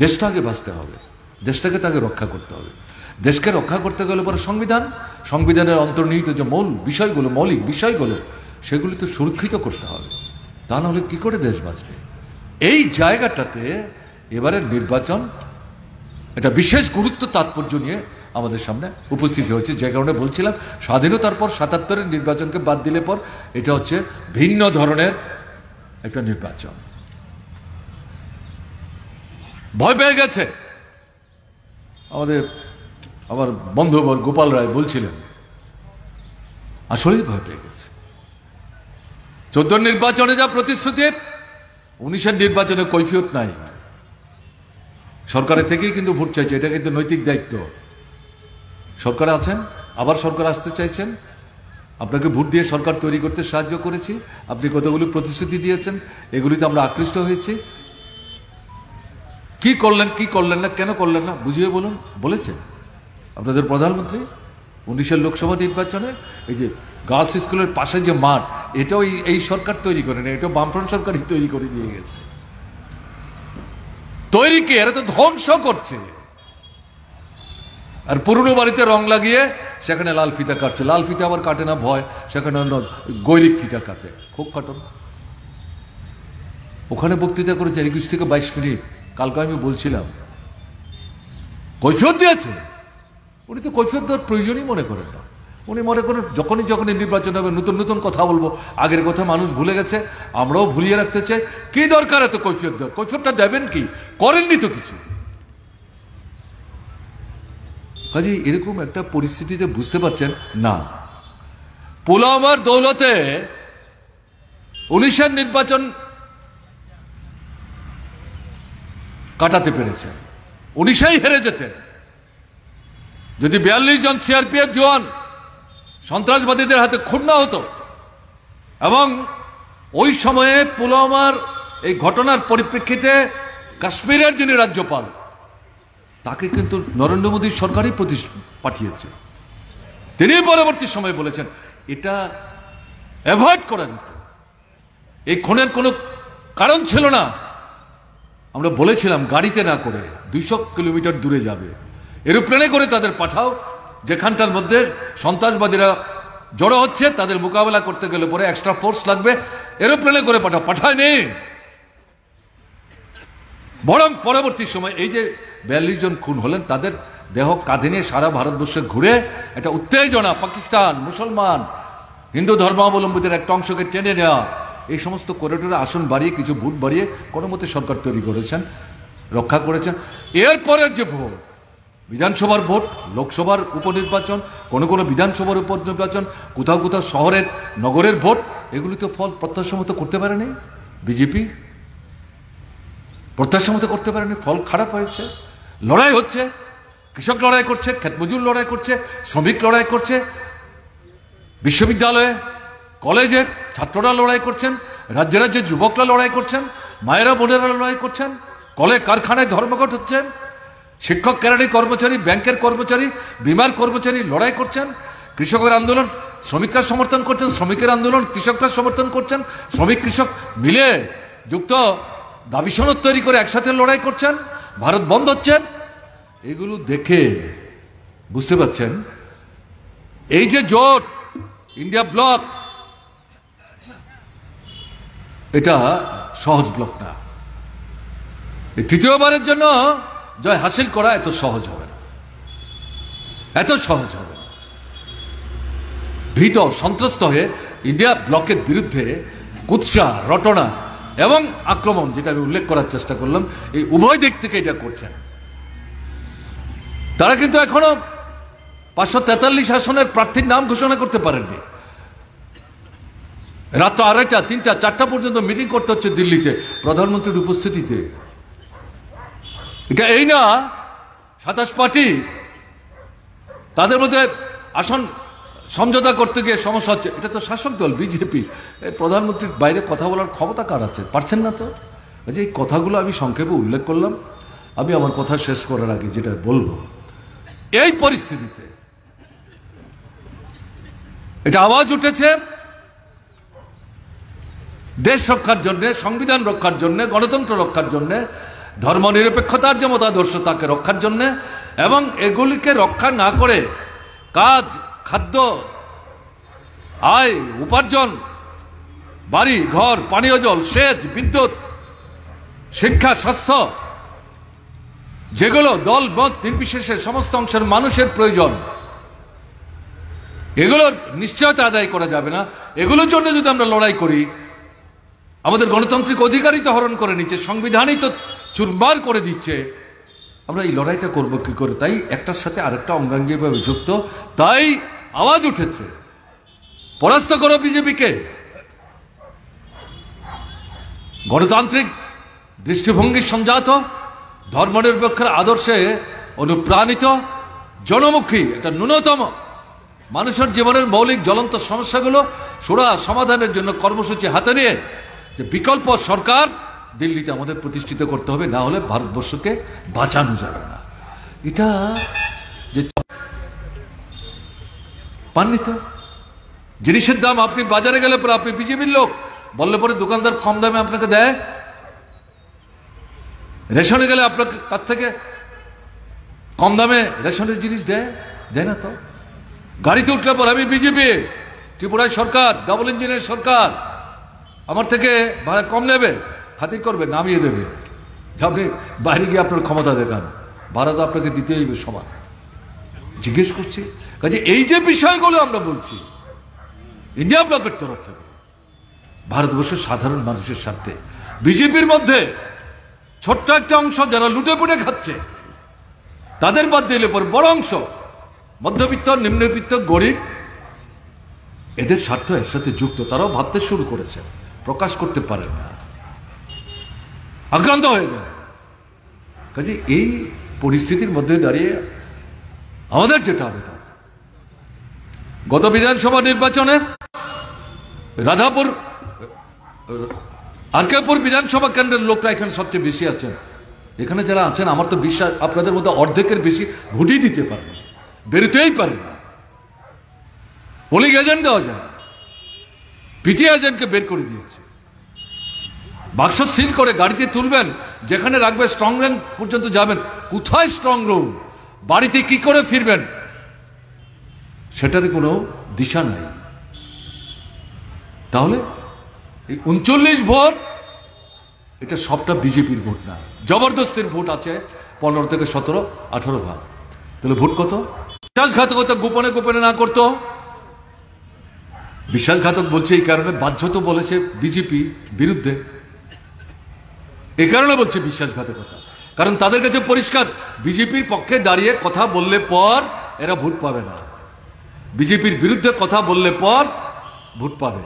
দেশটা আগে বাঁচতে হবে, দেশটাকে তাকে রক্ষা করতে হবে। দেশকে রক্ষা করতে গেলে পরে সংবিধানের অন্তর্নিহিত যে মূল বিষয়গুলো, মৌলিক বিষয়গুলো, সেগুলি তো সুরক্ষিত করতে হবে। তা নাহলে কি করে দেশ বাঁচবে? এই জায়গাটাতে এবারের নির্বাচন এটা বিশেষ গুরুত্ব তাৎপর্য নিয়ে আমাদের সামনে উপস্থিত হয়েছে। যে কারণে বলছিলাম, স্বাধীনতার পর 77-এর নির্বাচনকে বাদ দিলে পর এটা হচ্ছে ভিন্ন ধরনের একটা নির্বাচন। ভয় পেয়ে গেছে আমার বন্ধু গোপাল রায় বলছিলেন, আসলেই ভয় পেয়ে গেছে। 14 নির্বাচনে যা প্রতিশ্রুতি, 19-এর নির্বাচনে কৈফিয়ত নাই। সরকারের থেকেই কিন্তু ভোট চাইছে, এটা কিন্তু নৈতিক দায়িত্ব। সরকারে আছেন, আবার সরকার আসতে চাইছেন, আপনাকে ভোট দিয়ে সরকার তৈরি করতে সাহায্য করেছি, আপনি কতগুলো প্রতিশ্রুতি দিয়েছেন, এগুলিতে আমরা আকৃষ্ট হয়েছি। কি করলেন, কি করলেন না, কেন করলেন না বুঝিয়ে বলুন। বলেছেন আপনাদের প্রধানমন্ত্রী 19-এর লোকসভা নির্বাচনে এই যে গার্লস স্কুলের পাশে যে মাঠ, এটাও এই সরকার তৈরি করে না, এটা বামফ্রন্ট সরকারই তৈরি করে দিয়ে গেছে। তৈরি কে? এরা তো ধ্বংস করছে। আর পুরনো বাড়িতে রং লাগিয়ে সেখানে লাল ফিতা কাটছে। লাল ফিতা আবার কাটে না ভয়, সেখানে গৈরিক ফিতা কাটে, খুব কাটন। ওখানে বক্তৃতা করেছে 21 থেকে 22 মিনিট। কালকে আমি বলছিলাম কৈফিয়ত দিয়েছে। উনি তো কৈফিয়ত দেওয়ার প্রয়োজনই মনে করেন না। উনি মনে করেন যখনই নির্বাচন হবে নতুন নতুন কথা বলবো, আগের কথা মানুষ ভুলে গেছে, আমরাও ভুলিয়ে রাখতে চাই। কি দরকার এত কৈফিয়ত দেওয়ার? কৈফিয়তটা দেবেন কি? করেননি তো কিছু। কাজে এরকম একটা পরিস্থিতিতে বুঝতে পারছেন না, পুলওয়ামার দৌলতে 19-এর নির্বাচন কাটাতে পেরেছেন। 19-এই হেরে যেতেন যদি 42 জন সিআরপিএফ জওয়ান সন্ত্রাসবাদীদের হাতে খুন না হতো। এবং ওই সময়ে পুলওয়ামার এই ঘটনার পরিপ্রেক্ষিতে কাশ্মীরের যিনি রাজ্যপাল, তাকে কিন্তু নরেন্দ্র মোদীর সরকারই পাঠিয়েছে। তিনি পরবর্তী সময়ে বলেছেন এটা অ্যাভয়েড করা যেত, এই খুনের কোনো কারণ ছিল না। আমরা বলেছিলাম গাড়িতে না করে 200 কিলোমিটার দূরে যাবে, এরোপ্লেনে করে তাদের পাঠাও, যেখানটার মধ্যে সন্ত্রাসবাদীরা জড়ো হচ্ছে, তাদের মোকাবেলা করতে গেলে পরে এক্সট্রা ফোর্স লাগবে, এরোপ্লেনে করে পাঠায়নি। বরং পরবর্তী সময় এই যে 42 জন খুন হলেন, তাদের দেহ কাঁধে নিয়ে সারা ভারতবর্ষে ঘুরে একটা উত্তেজনা, পাকিস্তান, মুসলমান, হিন্দু ধর্মাবলম্বীদের একটা অংশকে টেনে নেওয়া, এই সমস্ত করিডোরে আসন বাড়িয়ে, কিছু ভোট বাড়িয়ে কোনো মতে সরকার তৈরি করেছেন, রক্ষা করেছেন। এরপরের যে ভোট, বিধানসভার ভোট, লোকসভার উপনির্বাচন, কোনো বিধানসভার উপনির্বাচন, কোথাও কোথাও শহরের নগরের ভোট, এগুলি তো ফল প্রত্যাশা মতো করতে পারেনি বিজেপি, প্রত্যাশা মতো করতে পারেনি। ফল খারাপ হয়েছে। লড়াই হচ্ছে, কৃষক লড়াই করছে, ক্ষেতমজুর লড়াই করছে, শ্রমিক লড়াই করছে, বিশ্ববিদ্যালয়ে কলেজে ছাত্ররা লড়াই করছেন, রাজ্যে রাজ্যে যুবকরা লড়াই করছেন, মায়েরা বোনেরা লড়াই করছেন, কলে কারখানায় ধর্মঘট হচ্ছেন, শিক্ষক, ক্যাডারি কর্মচারী, ব্যাংকের কর্মচারী, বিমার কর্মচারী লড়াই করছেন, কৃষকের আন্দোলন শ্রমিকরা সমর্থন করছেন, শ্রমিকের আন্দোলন কৃষকরা সমর্থন করছেন, শ্রমিক কৃষক মিলে যুক্ত দাবি সনদ তৈরি করে একসাথে লড়াই করছেন, ভারত বন্ধ হচ্ছেন। এগুলো দেখে বুঝতে পারছেন এই যে জোট, ইন্ডিয়া ব্লক, এটা সহজ ব্লক না। তৃতীয়বারের জন্য জয় হাসিল করা এত সহজ হবে না, এত সহজ হবে না। ভীত সন্ত্রস্ত হয়ে ইন্ডিয়া ব্লকের বিরুদ্ধে কুৎসা, রটনা এবং আক্রমণ, যেটা আমি উল্লেখ করার চেষ্টা করলাম, এই উভয় দিক থেকে এটা করছেন। তারা কিন্তু এখনো 543 আসনের প্রার্থীর নাম ঘোষণা করতে পারেননি। রাত 2:30, 3টা, 4টা পর্যন্ত মিটিং করতে হচ্ছে দিল্লিতে প্রধানমন্ত্রীর উপস্থিতিতে। এটা এই না 27 পার্টি, তাদের মধ্যে আসন সমঝোতা করতে গিয়ে সমস্যা হচ্ছে। এটা তো শাসক দল বিজেপি, প্রধানমন্ত্রীর বাইরে কথা বলার ক্ষমতা কার আছে? পারছেন না তো। যে এই কথাগুলো আমি সংক্ষেপে উল্লেখ করলাম। আমি আমার কথা শেষ করার আগে যেটা বলবো, এই পরিস্থিতিতে এটা আওয়াজ উঠেছে দেশ রক্ষার জন্য, সংবিধান রক্ষার জন্য, গণতন্ত্র রক্ষার জন্য, ধর্মনিরপেক্ষতার যে মতাদর্শ তাকে রক্ষার জন্য, এবং এগুলিকে রক্ষা না করে কাজ, খাদ্য, আয়, উপার্জন, বাড়ি ঘর, পানীয় জল, সেচ, বিদ্যুৎ, শিক্ষা, স্বাস্থ্য, যেগুলো দল মত নির্বিশেষে সমস্ত অংশের মানুষের প্রয়োজন, এগুলোর নিশ্চয়তা আদায় করা যাবে না। এগুলোর জন্য যদি আমরা লড়াই করি, আমাদের গণতান্ত্রিক অধিকারই তো হরণ করে নিচ্ছে, সংবিধানই তো চুরমার করে দিচ্ছে, আমরা এই লড়াইটা করবো কি করে? তাই একটার সাথে আরেকটা অঙ্গাঙ্গিভাবে যুক্ত। তাই আওয়াজ উঠেছে, পরাস্ত করো বিজেপিকে। গণতান্ত্রিক দৃষ্টিভঙ্গি সংজাত, ধর্মনিরপেক্ষের আদর্শে অনুপ্রাণিত, জনমুখী, এটা ন্যূনতম মানুষের জীবনের মৌলিক জ্বলন্ত সমস্যাগুলো সুরা সমাধানের জন্য কর্মসূচি হাতে নিয়ে যে বিকল্প সরকার দিল্লিতে আমাদের প্রতিষ্ঠিত করতে হবে, না হলে ভারতবর্ষকে বাঁচানো যাবে না। এটা যে পাননি তো জিনিসের দাম আপনি বাজারে গেলে পরে আপনি বিজেপির লোক বললে পরে দোকানদার কম দামে আপনাকে দেয়? রেশনে গেলে আপনাকে তার থেকে কম দামে রেশনের জিনিস দেয়? দেয় না তো। গাড়িতে উঠলে পর আমি বিজেপি, ত্রিপুরায় সরকার, ডাবল ইঞ্জিনের সরকার, আমার থেকে ভাড়া কম নেবে, খাতির করবে, নামিয়ে দেবে। আপনি বাইরে গিয়ে আপনার ক্ষমতা দেখান, ভাড়া তো আপনাকে দিতেই হবে সমান। জিজ্ঞেস করছি কাজে এই যে বিষয়গুলো আমরা বলছি ইন্ডিয়া ব্লকের তরফ থেকে ভারতবর্ষের সাধারণ মানুষের স্বার্থে বিজেপির মধ্যে ছোট্ট একটা অংশ যারা লুটে পুটে খাচ্ছে তাদের বাদ দিলে পর বড় অংশ মধ্যবিত্ত, নিম্নবিত্ত, গরিব, এদের স্বার্থ এর সাথে যুক্ত। তারাও ভাবতে শুরু করেছে, প্রকাশ করতে পারেন না, আক্রান্ত হয়ে যাবে। কাজে এই পরিস্থিতির মধ্যে দাঁড়িয়ে আমাদের যেটা আবেদন, গত বিধানসভা নির্বাচনে রাধাপুর, আরকেলপুর বিধানসভা কেন্দ্রের লোকরা এখানে সবচেয়ে বেশি আছেন। এখানে যারা আছেন আমার তো বিশ্বাস আপনাদের মধ্যে অর্ধেকের বেশি ভোটই দিতে পারেন, বেরোতেই পারেন না। পোলিং এজেন্ট দেওয়া যায়, পিটি এজেন্টকে বের করে দিয়েছে। বাক্স সিল করে গাড়িতে তুলবেন, যেখানে রাখবে স্ট্রং রুম পর্যন্ত যাবেন। কোথায় স্ট্রং রুম, বাড়িতে কি করে ফিরবেন সেটার কোনো দিশা নাই। তাহলে এই 39 ভোট এটা সবটা বিজেপির ভোট না, জবরদস্তির ভোট আছে 15 থেকে 17, 18 ভাগ। তাহলে ভোট কত? বিশ্বাসঘাতকতা গোপনে গোপনে না করতো। বিশ্বাসঘাতক বলছে এই কারণে, বাধ্য তো বলেছে বিজেপি বিরুদ্ধে, এই কারণে বলছে বিশ্বাসঘাতকতা। কারণ তাদের কাছে পরিষ্কার, বিজেপির পক্ষে দাঁড়িয়ে কথা বললে পর এরা ভোট পাবে না, বিজেপির বিরুদ্ধে কথা বললে পর ভোট পাবে।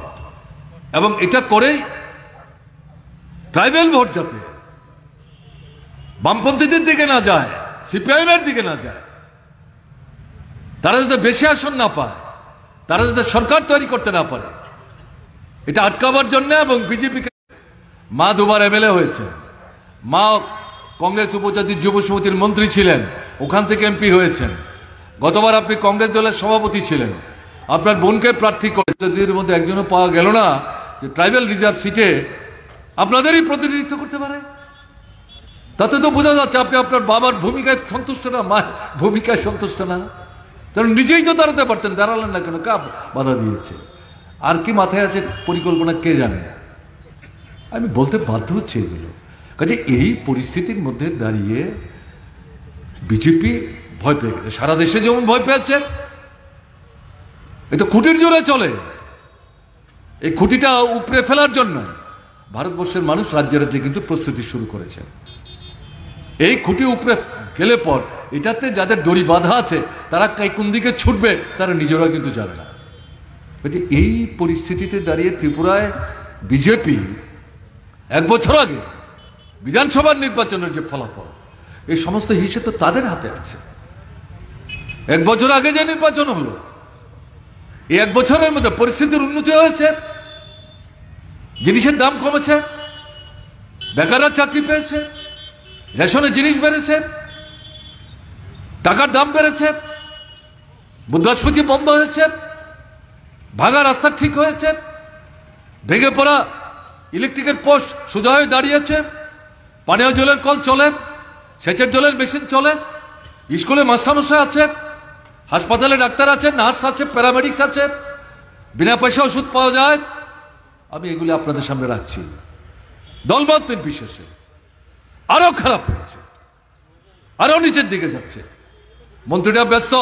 এবং এটা করেই ট্রাইবেল ভোট যাতে বামপন্থীদের দিকে না যায়, সিপিআইএম এর দিকে না যায়, তারা যাতে বেশি আসন না পায়, তারা যাতে সরকার তৈরি করতে না পারে, এটা আটকাবার জন্য। এবং বিজেপিকে মা দুবার এমএলএ হয়েছেন, মা কংগ্রেস উপজাতির যুব সমিতির মন্ত্রী ছিলেন, ওখান থেকে এমপি হয়েছেন। গতবার আপনি কংগ্রেস দলের সভাপতি ছিলেন, আপনার বোনকে প্রার্থী করে এদের মধ্যে একজনও পাওয়া গেল না যে ট্রাইবেল রিজার্ভ সিটে আপনাদেরই প্রতিনিধিত্ব করতে পারে। তাতে তো বোঝা যাচ্ছে আপনি আপনার বাবার ভূমিকায় সন্তুষ্ট না, মায়ের ভূমিকায় সন্তুষ্ট না। কারণ নিজেই তো দাঁড়াতে পারতেন, দাঁড়ালেন না কেন? কাপ বাধা দিয়েছে। আর কি মাথায় আছে পরিকল্পনা কে জানে। আমি বলতে বাধ্য হচ্ছে এগুলো। কাজে এই পরিস্থিতির মধ্যে দাঁড়িয়ে বিজেপি ভয় পেয়ে গেছে, সারা দেশে যেমন ভয় পেয়েছে। এটা খুঁটির জোরে চলে, এই খুঁটিটা উপড়ে ফেলার জন্য ভারতবর্ষের মানুষ রাজ্যে রাজ্যে কিন্তু প্রস্তুতি শুরু করেছে। এই খুঁটি উপরে গেলে পর এটাতে যাদের দড়ি বাঁধা আছে তারা কোন দিকে ছুটবে তারা নিজেরা কিন্তু জানে না। এই পরিস্থিতিতে দাঁড়িয়ে ত্রিপুরায় বিজেপি 1 বছর আগে বিধানসভার নির্বাচনের যে ফলাফল, এই সমস্ত হিসেব তো তাদের হাতে আছে। 1 বছর আগে যে নির্বাচন হলো, এই 1 বছরের মধ্যে পরিস্থিতির উন্নতি হয়েছে, জিনিসের দাম কমেছে, বেকাররা চাকরি পেয়েছে, রেশনের জিনিস বেড়েছে, টাকার দাম বেড়েছে, মুদ্রাস্ফীতি বন্ধ হয়েছে, ভাঙা রাস্তা ঠিক হয়েছে, ভেঙে পড়া ইলেকট্রিকের পোস্ট সোজা হয়ে দাঁড়িয়েছে, পানীয় জলের কল চলে, সেচের জলের মেশিন চলে, স্কুলে মাস্টারমশাই আছে, হাসপাতালে ডাক্তার আছে, নার্স আছে, প্যারামেডিক্স আছে, বিনা পয়সা ওষুধ পাওয়া যায়। আমি এগুলি আপনাদের সামনে রাখছি। দলমত নির্বিশেষে আরো খারাপ হয়েছে, আরো নিচের দিকে যাচ্ছে। মন্ত্রীরা ব্যস্ত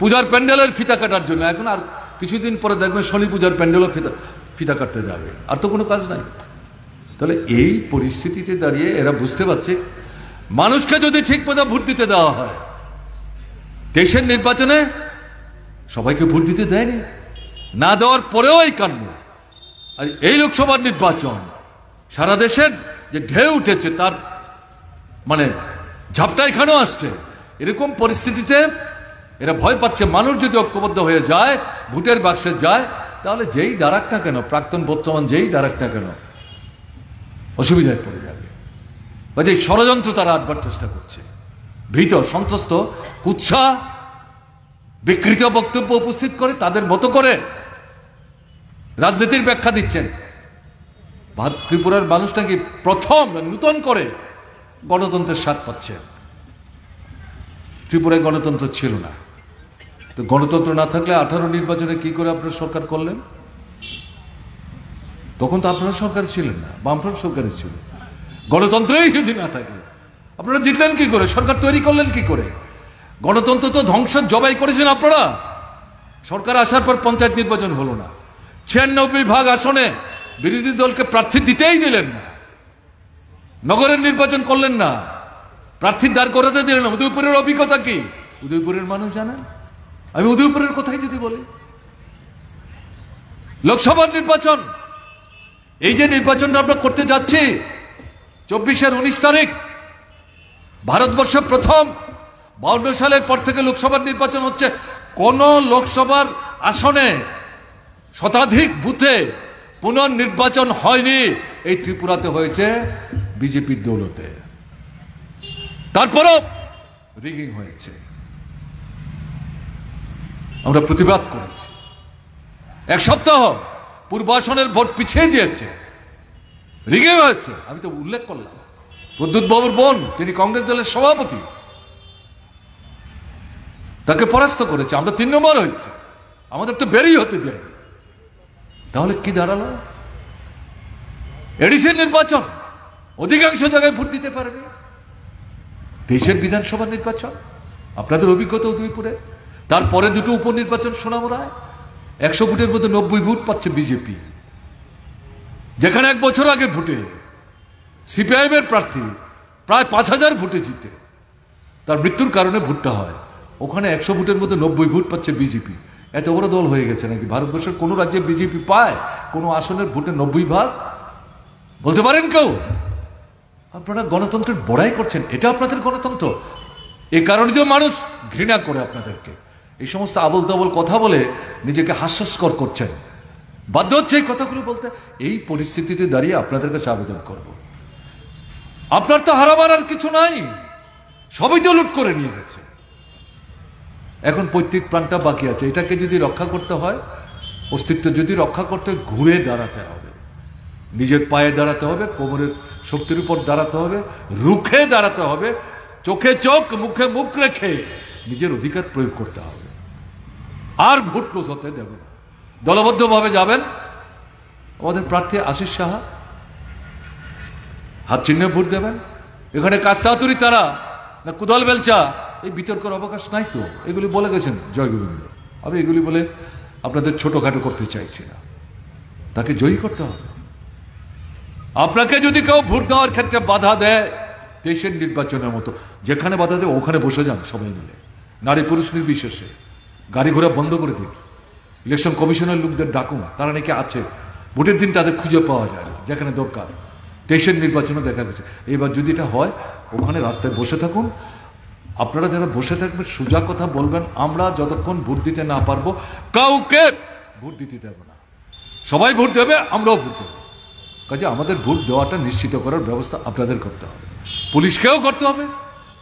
পূজার প্যান্ডেলের ফিতা কাটার জন্য। এখন আর কিছুদিন পরে দেখবেন শনি পূজার প্যান্ডেলও ফিতা কাটতে যাবে, আর তো কোনো কাজ নাই। তাহলে এই পরিস্থিতিতে দাঁড়িয়ে এরা বুঝতে পারছে মানুষকে যদি ঠিক মতো ভোট দিতে দেওয়া হয়, দেশের নির্বাচনে সবাইকে ভোট দিতে দেয়নি, না দেওয়ার পরেও এই কাণ্ড। আর এই লোকসভার নির্বাচন সারা দেশের যে ঢেউ উঠেছে তার মানে ঝাপটা এখানেও আসছে। এরকম পরিস্থিতিতে এরা ভয় পাচ্ছে মানুষ যদি ঐক্যবদ্ধ হয়ে যায়, ভোটের বাক্সে যায়, তাহলে যেই দাঁড়াক না কেন, প্রাক্তন বর্তমান যেই দাঁড়াক না কেন, অসুবিধায় পড়ে যাবে। বা যে ষড়যন্ত্র তারা আটবার চেষ্টা করছে, ভীত সন্ত্রস্ত, উৎসাহ বিকৃত বক্তব্য উপস্থিত করে তাদের মতো করে রাজনীতির ব্যাখ্যা দিচ্ছেন। ত্রিপুরার মানুষ নাকি প্রথম নূতন করে গণতন্ত্রের স্বাদ পাচ্ছে। ত্রিপুরায় গণতন্ত্র ছিল না, তো গণতন্ত্র না থাকলে 18 নির্বাচনে কি করে আপনারা সরকার করলেন? তখন তো আপনারা সরকার ছিলেন না, বামফ্রন্ট সরকারই ছিল। গণতন্ত্রই যদি না থাকে আপনারা জিতলেন কি করে, সরকার তৈরি করলেন কি করে? গণতন্ত্র তো ধ্বংস জবাই করেছেন আপনারা। সরকার আসার পর পঞ্চায়েত নির্বাচন হলো না, 96% আসনে বিরোধী দলকে প্রার্থী দিতেই দিলেন না, নগরের নির্বাচন করলেন না, প্রার্থী দাঁড় করাতে দিলেন না। উদয়পুরের অভিজ্ঞতা কি উদয়পুরের মানুষ জানেন? আমি উদয়পুরের কথাই যদি বলি, লোকসভার নির্বাচন, এই যে নির্বাচনটা আমরা করতে যাচ্ছি 24-এর 19 তারিখ, ভারতবর্ষের প্রথম 52 সালের পর থেকে লোকসভার নির্বাচন হচ্ছে। কোন লোকসভার আসনে শতাধিক বুথে পুনর্নির্বাচন হয়নি, এই ত্রিপুরাতে হয়েছে বিজেপির দৌলতে। তারপরও রিগিং হয়েছে, আমরা প্রতিবাদ করেছি। 1 সপ্তাহ পূর্বাসনের ভোট পিছিয়ে দিয়েছে, রিগিং হয়েছে। আমি তো উল্লেখ করলাম প্রদ্যুৎ বাবুর বোন, তিনি কংগ্রেস দলের সভাপতি, তাকে পরাস্ত করেছে। আমরা 3 নম্বর হয়েছে, আমাদের তো বেরিয়ে হতে দেয়নি। তাহলে কি দাঁড়ালো? এডিসি নির্বাচন, অধিকাংশ জায়গায় ভোট দিতে পারেনি। 23-এর বিধানসভা নির্বাচন, আপনাদের অভিজ্ঞতা উদয়পুরে। তারপরে 2টো উপনির্বাচন সোনামুড়ায়, 100 ভোটের মধ্যে 90 ভোট পাচ্ছে বিজেপি। যেখানে 1 বছর আগে ভোটে সিপিআইএম এর প্রার্থী প্রায় 5000 ভোটে জিতে তার মৃত্যুর কারণে ভোটটা হয়, ওখানে 100 ভোটের মধ্যে 90 ভোট পাচ্ছে বিজেপি। এত বড় দল হয়ে গেছে নাকি? ভারতবর্ষের কোন রাজ্যে বিজেপি পায় কোন আসনের ভোটে 90%? বলতে পারেন কেউ? আপনারা গণতন্ত্রের বড়াই করছেন, এটা আপনাদের গণতন্ত্র? এই কারণে তো মানুষ ঘৃণা করে আপনাদেরকে। এই সমস্ত আবল তাবল কথা বলে নিজেকে হাস্যস্কর করছেন, বাধ্য হচ্ছে এই কথাগুলো বলতে। এই পরিস্থিতিতে দাঁড়িয়ে আপনাদের কাছে আবেদন করব, আপনার তো হারাবার আর কিছু নাই, সবই তো লুট করে নিয়ে গেছে। এখন পৈতৃক প্রাণটা বাকি আছে, এটাকে যদি রক্ষা করতে হয়, অস্তিত্ব যদি রক্ষা করতে, ঘুরে দাঁড়াতে হবে, নিজের পায়ে দাঁড়াতে হবে, কোমরের শক্তির উপর দাঁড়াতে হবে, রুখে দাঁড়াতে হবে, চোখে চোখ মুখে মুখ রেখে নিজের অধিকার প্রয়োগ করতে হবে। আর ভোট লুট হতে দেব না, দলবদ্ধভাবে যাবেন। আমাদের প্রার্থী আশিস সাহা, হাত চিহ্নে ভোট দেবেন। এখানে কাস্তাতুরি তারা না কুদাল বেলচা, এই বিতর্কের অবকাশ নাই তো। এগুলি বলে গেছেন জয় গোবিন্দ। আমি এগুলি বলে আপনাদের ছোটখাটো করতে চাইছি না, তাকে জয়ী করতে হবে। আপনাকে যদি কেউ ভোট দেওয়ার ক্ষেত্রে বাধা দেয়, দেশের নির্বাচনের মতো যেখানে বাধা দেয় ওখানে বসে যান সবাই মিলে, নারী পুরুষ নির্বিশেষে। গাড়ি ঘোড়া বন্ধ করে দিন, ইলেকশন কমিশনের লোকদের ডাকুন, তারা নাকি আছে, ভোটের দিন তাদের খুঁজে পাওয়া যায় না যেখানে দরকার। দেশের নির্বাচনে দেখা গেছে। এবার যদি এটা হয়, ওখানে রাস্তায় বসে থাকুন। আপনারা যারা বসে থাকবেন সোজা কথা বলবেন, আমরা যতক্ষণ ভোট দিতে না পারবো কাউকে ভোট দিতে দেব না। সবাই ভোট দেবে, আমরাও ভোট দেবো। কাজে আমাদের ভোট দেওয়াটা নিশ্চিত করার ব্যবস্থা আপনাদের করতে হবে, পুলিশকেও করতে হবে,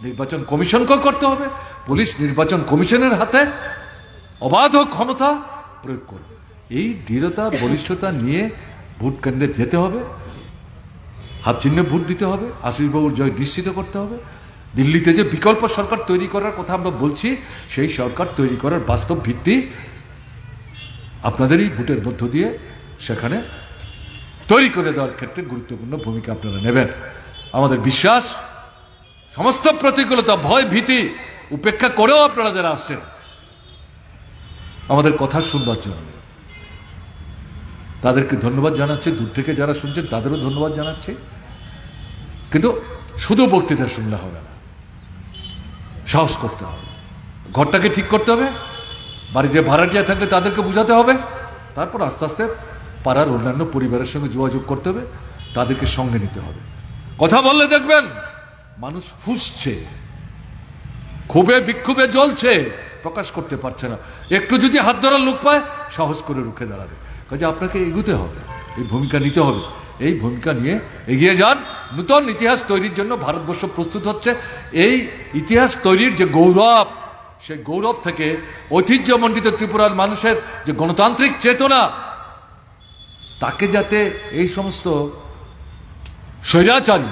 নির্বাচন কমিশনকেও করতে হবে। পুলিশ নির্বাচন কমিশনের হাতে অবাধ ক্ষমতা প্রয়োগ করবে। এই দৃঢ়তা বলিষ্ঠতা নিয়ে ভোট কেন্দ্রে যেতে হবে, হাত চিহ্নে ভোট দিতে হবে, আশিসবাবুর জয় নিশ্চিত করতে হবে। দিল্লিতে যে বিকল্প সরকার তৈরি করার কথা আমরা বলছি, সেই সরকার তৈরি করার বাস্তব ভিত্তি আপনাদেরই ভোটের মধ্য দিয়ে সেখানে তৈরি করে দেওয়ার ক্ষেত্রে গুরুত্বপূর্ণ ভূমিকা আপনারা নেবেন। আমাদের বিশ্বাস, সমস্ত প্রতিকূলতা ভয় ভীতি উপেক্ষা করেও আপনারা যারা আসছেন আমাদের কথা শুনবার জন্য, তাদেরকে ধন্যবাদ জানাচ্ছি। দূর থেকে যারা শুনছেন তাদেরও ধন্যবাদ জানাচ্ছি। কিন্তু শুধু বক্তৃতা শুনলে হবে না, সাহস করতে হবে, ঘরটাকে ঠিক করতে হবে, বাড়িতে ভাড়াটিয়া থাকলে তাদেরকে বোঝাতে হবে, তারপর আস্তে আস্তে পাড়ার অন্যান্য পরিবারের সঙ্গে যোগাযোগ করতে হবে, তাদেরকে সঙ্গে নিতে হবে। কথা বললে দেখবেন মানুষ ফুঁসছে, ক্ষোভে বিক্ষোভে জ্বলছে, প্রকাশ করতে পারছে না। একটু যদি হাত ধরার লোক পায় সাহস করে রুখে দাঁড়াবে। কাজে আপনাকে এগোতে হবে, এই ভূমিকা নিতে হবে। এই ভূমিকা নিয়ে এগিয়ে যান। নূতন ইতিহাস তৈরির জন্য ভারতবর্ষ প্রস্তুত হচ্ছে। এই ইতিহাস তৈরির যে গৌরব, সেই গৌরব থেকে ঐতিহ্যমণ্ডিত ত্রিপুরার মানুষের যে গণতান্ত্রিক চেতনা, তাকে যাতে এই সমস্ত স্বৈরাচারী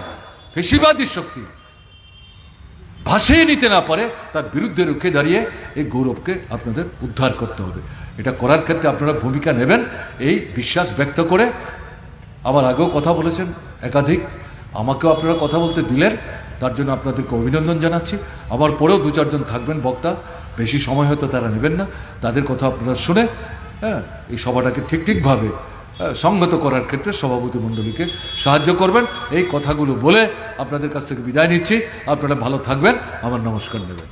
ফেসিবাদী শক্তি ভাসিয়ে নিতে না পারে, তার বিরুদ্ধে রুখে দাঁড়িয়ে এই গৌরবকে আপনাদের উদ্ধার করতে হবে। এটা করার ক্ষেত্রে আপনারা ভূমিকা নেবেন এই বিশ্বাস ব্যক্ত করে। আমার আগেও কথা বলেছেন একাধিক, আমাকেও আপনারা কথা বলতে দিলেন, তার জন্য আপনাদেরকে অভিনন্দন জানাচ্ছি। আমার পরেও 2-4 জন থাকবেন বক্তা, বেশি সময় হয়তো তারা নেবেন না, তাদের কথা আপনারা শুনে এই সভাটাকে ঠিকভাবে সংগত করার ক্ষেত্রে সভাপতি মণ্ডলীকে সাহায্য করবেন। এই কথাগুলো বলে আপনাদের কাছ থেকে বিদায় নিচ্ছি। আপনারা ভালো থাকবেন, আমার নমস্কার নেবেন।